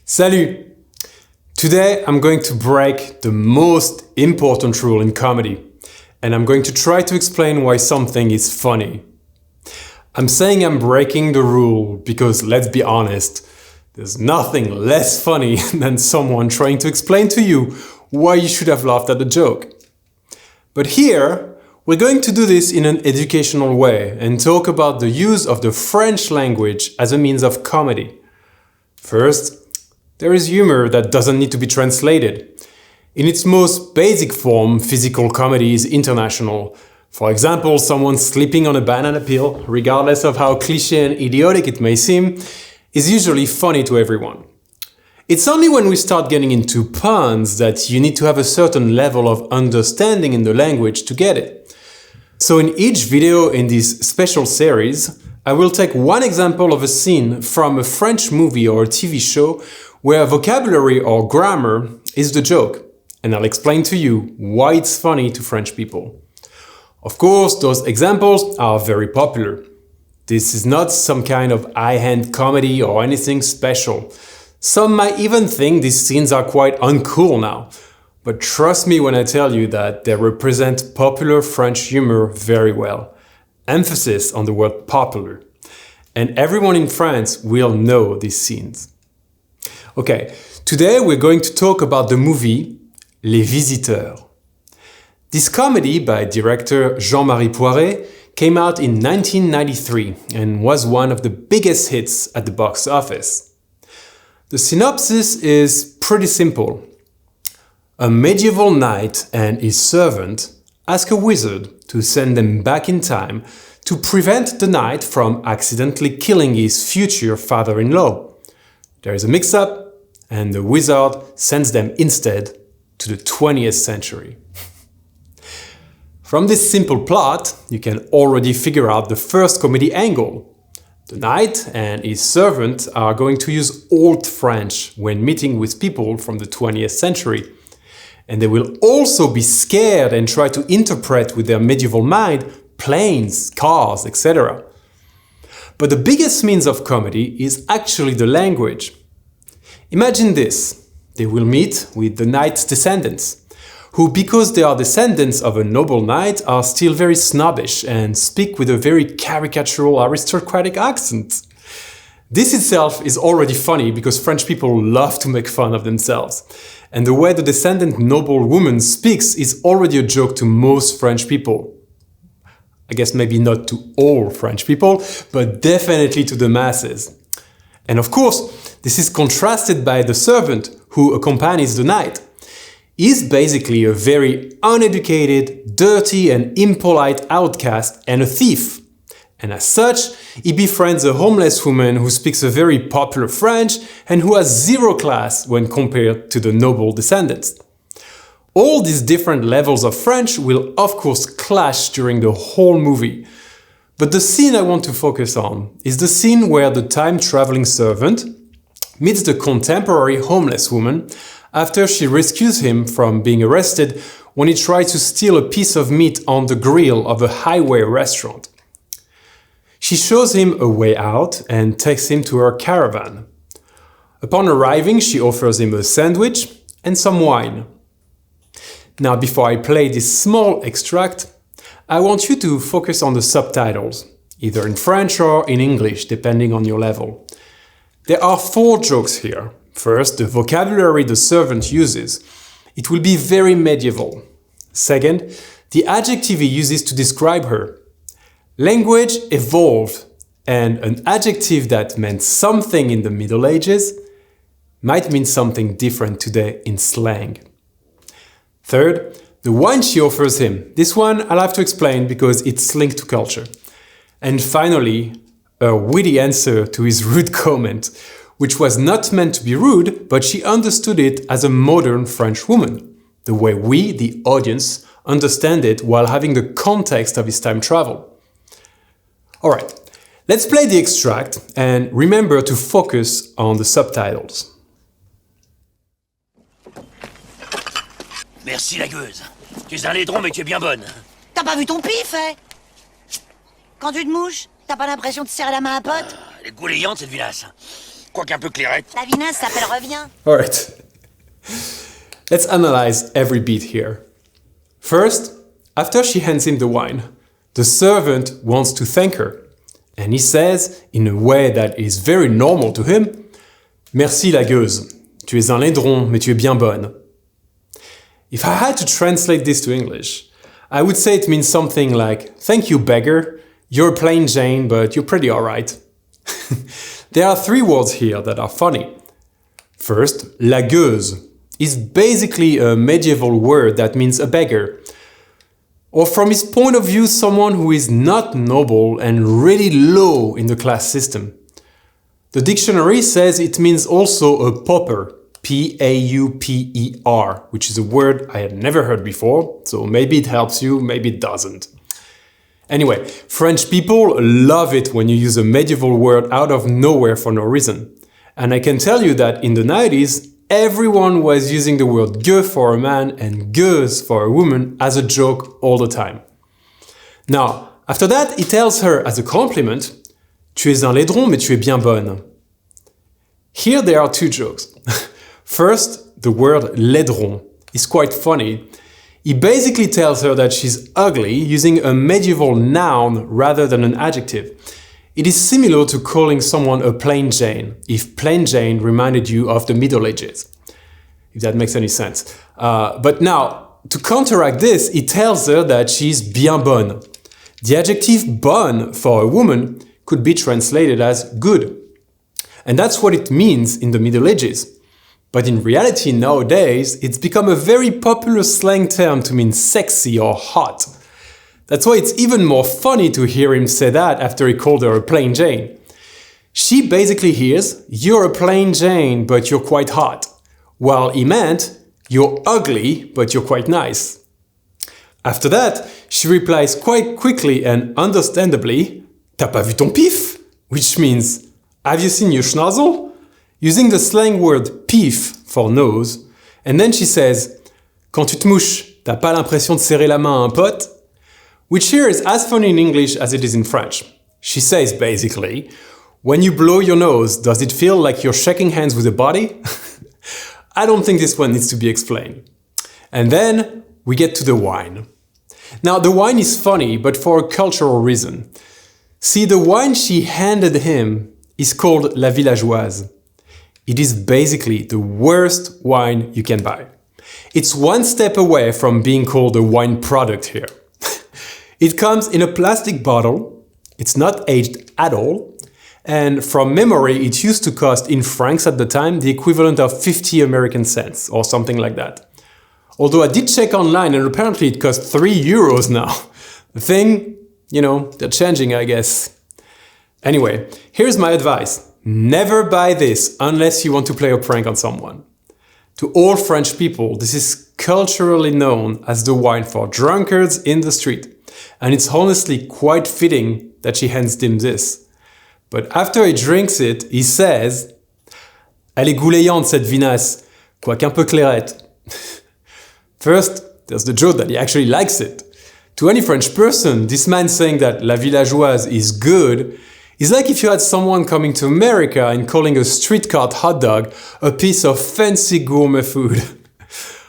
Salut! Today I'm going to break the most important rule in comedy, and I'm going to try to explain why something is funny. I'm saying I'm breaking the rule because, let's be honest, there's nothing less funny than someone trying to explain to you why you should have laughed at the joke. But here, we're going to do this in an educational way and talk about the use of the French language as a means of comedy. First, there is humor that doesn't need to be translated. In its most basic form, physical comedy is international. For example, someone sleeping on a banana peel, regardless of how cliché and idiotic it may seem, is usually funny to everyone. It's only when we start getting into puns that you need to have a certain level of understanding in the language to get it. So in each video in this special series, I will take one example of a scene from a French movie or a TV show where vocabulary or grammar is the joke, and I'll explain to you why it's funny to French people. Of course, those examples are very popular. This is not some kind of high-end comedy or anything special. Some might even think these scenes are quite uncool now. But trust me when I tell you that they represent popular French humor very well. Emphasis on the word popular. And everyone in France will know these scenes. Okay, today we're going to talk about the movie Les Visiteurs. This comedy by director Jean-Marie Poiret came out in 1993 and was one of the biggest hits at the box office. The synopsis is pretty simple. A medieval knight and his servant ask a wizard to send them back in time to prevent the knight from accidentally killing his future father-in-law. There is a mix-up, and the wizard sends them instead to the 20th century. From this simple plot, you can already figure out the first comedy angle. The knight and his servant are going to use Old French when meeting with people from the 20th century. And they will also be scared and try to interpret with their medieval mind planes, cars, etc. But the biggest means of comedy is actually the language. Imagine this. They will meet with the knight's descendants, who, because they are descendants of a noble knight, are still very snobbish and speak with a very caricatural aristocratic accent. This itself is already funny because French people love to make fun of themselves. And the way the descendant noble woman speaks is already a joke to most French people. I guess maybe not to all French people, but definitely to the masses. And of course, this is contrasted by the servant who accompanies the knight. He's basically a very uneducated, dirty and impolite outcast and a thief. And as such, he befriends a homeless woman who speaks a very popular French and who has zero class when compared to the noble descendants. All these different levels of French will of course clash during the whole movie. But the scene I want to focus on is the scene where the time-traveling servant meets the contemporary homeless woman after she rescues him from being arrested when he tries to steal a piece of meat on the grill of a highway restaurant. She shows him a way out and takes him to her caravan. Upon arriving, she offers him a sandwich and some wine. Now, before I play this small extract, I want you to focus on the subtitles, either in French or in English, depending on your level. There are 4 jokes here. First, the vocabulary the servant uses. It will be very medieval. Second, the adjective he uses to describe her. Language evolved, and an adjective that meant something in the Middle Ages might mean something different today in slang. Third, the wine she offers him. This one I'll have to explain because it's linked to culture. And finally, a witty answer to his rude comment, which was not meant to be rude, but she understood it as a modern French woman, the way we, the audience, understand it while having the context of his time travel. Alright, let's play the extract and remember to focus on the subtitles. Merci la gueuse. Tu es un laidron mais tu es bien bonne. T'as pas vu ton pif, hein? Quand tu te mouches, t'as pas l'impression de serrer la main à un pote? Elle est goulayante cette vilasse. Quoique un peu clairette. La vinasse s'appelle revient. Alright. Let's analyze every beat here. First, after she hands him the wine, the servant wants to thank her. And he says, in a way that is very normal to him, Merci la gueuse. Tu es un laidron, mais tu es bien bonne. If I had to translate this to English, I would say it means something like, Thank you, beggar. You're a plain Jane, but you're pretty alright. There are three words here that are funny. First, la gueuse is basically a medieval word that means a beggar. Or from his point of view, someone who is not noble and really low in the class system. The dictionary says it means also a pauper, P-A-U-P-E-R, which is a word I had never heard before, so maybe it helps you, maybe it doesn't. Anyway, French people love it when you use a medieval word out of nowhere for no reason. And I can tell you that in the 90s, everyone was using the word gueux for a man and gueuse for a woman as a joke all the time. Now, after that, he tells her as a compliment, Tu es un laidron, mais tu es bien bonne. Here there are two jokes. First, the word laidron is quite funny. He basically tells her that she's ugly using a medieval noun rather than an adjective. It is similar to calling someone a plain Jane, if plain Jane reminded you of the Middle Ages. If that makes any sense. But now, to counteract this, he tells her that she's bien bonne. The adjective bonne for a woman could be translated as good. And that's what it means in the Middle Ages. But in reality nowadays, it's become a very popular slang term to mean sexy or hot. That's why it's even more funny to hear him say that after he called her a plain Jane. She basically hears, You're a plain Jane, but you're quite hot. While he meant, You're ugly, but you're quite nice. After that, she replies quite quickly and understandably, T'as pas vu ton pif? Which means, Have you seen your schnozzle? Using the slang word pif for nose. And then she says, Quand tu te mouches, t'as pas l'impression de serrer la main à un pote? Which here is as funny in English as it is in French. She says basically, when you blow your nose, does it feel like you're shaking hands with a body? I don't think this one needs to be explained. And then we get to the wine. Now the wine is funny, but for a cultural reason. See, the wine she handed him is called la villageoise. It is basically the worst wine you can buy. It's one step away from being called a wine product here. It comes in a plastic bottle, it's not aged at all, and from memory it used to cost in francs at the time the equivalent of 50 American cents or something like that. Although I did check online and apparently it costs 3 euros now. The thing, they're changing, I guess. Anyway, here's my advice. Never buy this unless you want to play a prank on someone. To all French people, this is culturally known as the wine for drunkards in the street. And it's honestly quite fitting that she hands him this. But after he drinks it, he says, Elle est goulayante cette vinasse, quoique un peu clairette. First, there's the joke that he actually likes it. To any French person, this man saying that la villageoise is good is like if you had someone coming to America and calling a street cart hot dog a piece of fancy gourmet food.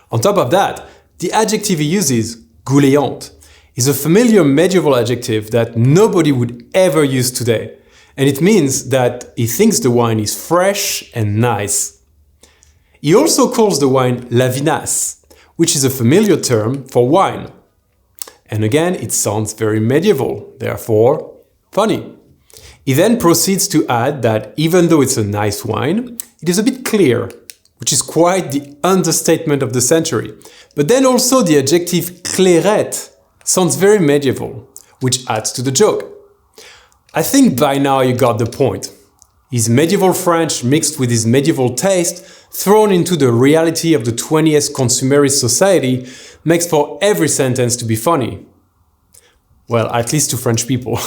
On top of that, the adjective he uses, goulayante, is a familiar medieval adjective that nobody would ever use today. And it means that he thinks the wine is fresh and nice. He also calls the wine la vinasse, which is a familiar term for wine. And again, it sounds very medieval, therefore funny. He then proceeds to add that even though it's a nice wine, it is a bit clear, which is quite the understatement of the century. But then also the adjective clairette sounds very medieval, which adds to the joke. I think by now you got the point. His medieval French mixed with his medieval taste thrown into the reality of the 20th consumerist society makes for every sentence to be funny. Well, at least to French people.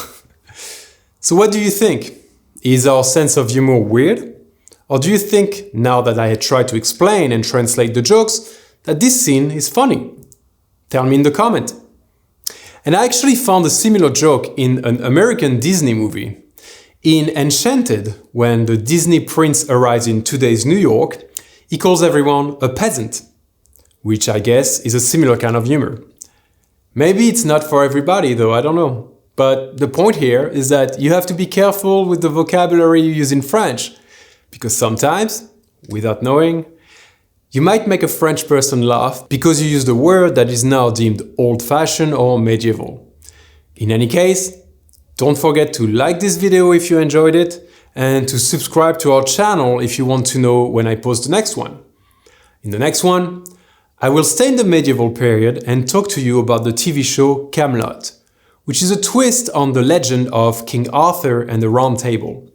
So what do you think? Is our sense of humor weird? Or do you think, now that I had tried to explain and translate the jokes, that this scene is funny? Tell me in the comment. And I actually found a similar joke in an American Disney movie. In Enchanted, when the Disney prince arrives in today's New York, he calls everyone a peasant, which I guess is a similar kind of humor. Maybe it's not for everybody though, I don't know. But the point here is that you have to be careful with the vocabulary you use in French, because sometimes, without knowing, you might make a French person laugh because you used a word that is now deemed old-fashioned or medieval. In any case, don't forget to like this video if you enjoyed it and to subscribe to our channel if you want to know when I post the next one. In the next one, I will stay in the medieval period and talk to you about the TV show Camelot, which is a twist on the legend of King Arthur and the Round Table,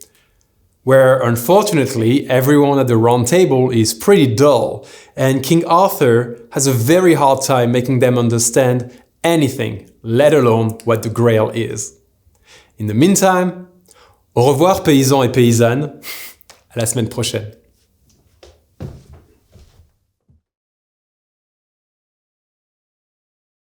where unfortunately everyone at the Round Table is pretty dull and King Arthur has a very hard time making them understand anything, let alone what the Grail is. In the meantime, au revoir paysans et paysannes, à la semaine prochaine.